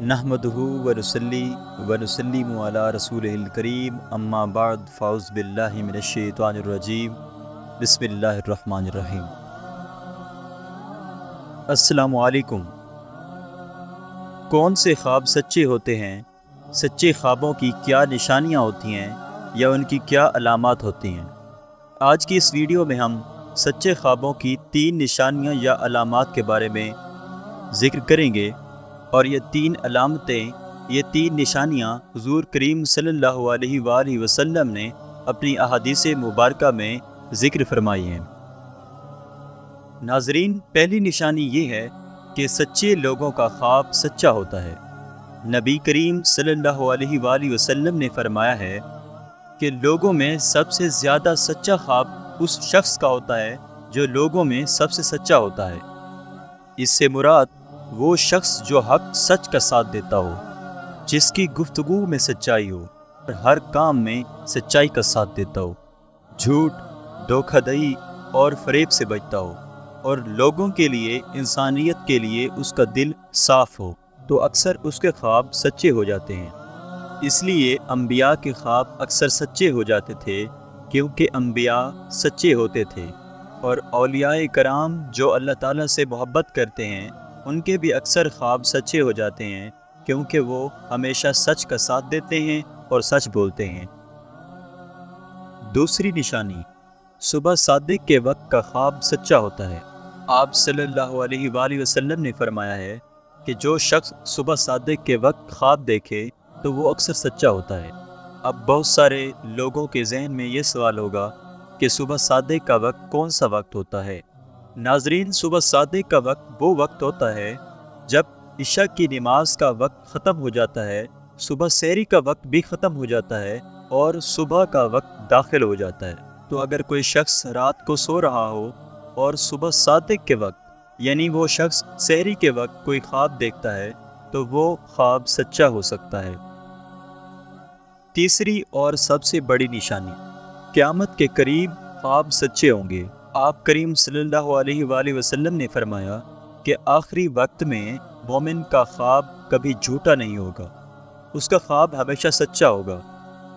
نحمدہ ونصلی ونسلم علی رسولہ الکریم اما بعد فاعوذ باللہ من الشیطان الرجیم بسم اللہ الرحمن الرحیم۔ السلام علیکم۔ کون سے خواب سچے ہوتے ہیں؟ سچے خوابوں کی کیا نشانیاں ہوتی ہیں یا ان کی کیا علامات ہوتی ہیں؟ آج کی اس ویڈیو میں ہم سچے خوابوں کی 3 نشانیاں یا علامات کے بارے میں ذکر کریں گے، اور یہ 3 علامتیں، یہ 3 نشانیاں حضور کریم صلی اللہ علیہ وآلہ وسلم نے اپنی احادیث مبارکہ میں ذکر فرمائی ہیں۔ ناظرین، پہلی نشانی یہ ہے کہ سچے لوگوں کا خواب سچا ہوتا ہے۔ نبی کریم صلی اللہ علیہ وآلہ وسلم نے فرمایا ہے کہ لوگوں میں سب سے زیادہ سچا خواب اس شخص کا ہوتا ہے جو لوگوں میں سب سے سچا ہوتا ہے۔ اس سے مراد وہ شخص جو حق سچ کا ساتھ دیتا ہو، جس کی گفتگو میں سچائی ہو اور ہر کام میں سچائی کا ساتھ دیتا ہو، جھوٹ، دھوکہ دہی اور فریب سے بچتا ہو، اور لوگوں کے لیے، انسانیت کے لیے اس کا دل صاف ہو، تو اکثر اس کے خواب سچے ہو جاتے ہیں۔ اس لیے انبیاء کے خواب اکثر سچے ہو جاتے تھے، کیونکہ انبیاء سچے ہوتے تھے، اور اولیاء کرام جو اللہ تعالیٰ سے محبت کرتے ہیں ان کے بھی اکثر خواب سچے ہو جاتے ہیں، کیونکہ وہ ہمیشہ سچ کا ساتھ دیتے ہیں اور سچ بولتے ہیں۔ دوسری نشانی، صبح صادق کے وقت کا خواب سچا ہوتا ہے۔ آپ صلی اللہ علیہ وآلہ وسلم نے فرمایا ہے کہ جو شخص صبح صادق کے وقت خواب دیکھے تو وہ اکثر سچا ہوتا ہے۔ اب بہت سارے لوگوں کے ذہن میں یہ سوال ہوگا کہ صبح صادق کا وقت کون سا وقت ہوتا ہے؟ ناظرین، صبح صادق کا وقت وہ وقت ہوتا ہے جب عشاء کی نماز کا وقت ختم ہو جاتا ہے، صبح سحری کا وقت بھی ختم ہو جاتا ہے، اور صبح کا وقت داخل ہو جاتا ہے۔ تو اگر کوئی شخص رات کو سو رہا ہو اور صبح صادق کے وقت، یعنی وہ شخص سحری کے وقت کوئی خواب دیکھتا ہے تو وہ خواب سچا ہو سکتا ہے۔ تیسری اور سب سے بڑی نشانی، قیامت کے قریب خواب سچے ہوں گے۔ آپ کریم صلی اللہ علیہ وآلہ وسلم نے فرمایا کہ آخری وقت میں مومن کا خواب کبھی جھوٹا نہیں ہوگا، اس کا خواب ہمیشہ سچا ہوگا۔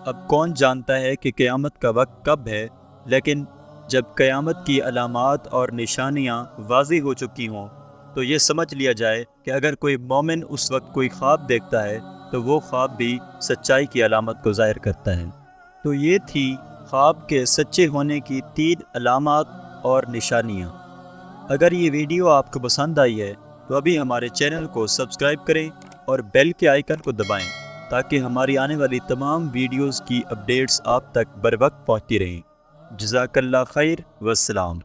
اب کون جانتا ہے کہ قیامت کا وقت کب ہے، لیکن جب قیامت کی علامات اور نشانیاں واضح ہو چکی ہوں تو یہ سمجھ لیا جائے کہ اگر کوئی مومن اس وقت کوئی خواب دیکھتا ہے تو وہ خواب بھی سچائی کی علامت کو ظاہر کرتا ہے۔ تو یہ تھی خواب کے سچے ہونے کی 3 علامات اور نشانیاں۔ اگر یہ ویڈیو آپ کو پسند آئی ہے تو ابھی ہمارے چینل کو سبسکرائب کریں اور بیل کے آئیکن کو دبائیں تاکہ ہماری آنے والی تمام ویڈیوز کی اپڈیٹس آپ تک بر وقت پہنچتی رہیں۔ جزاک اللہ خیر، والسلام۔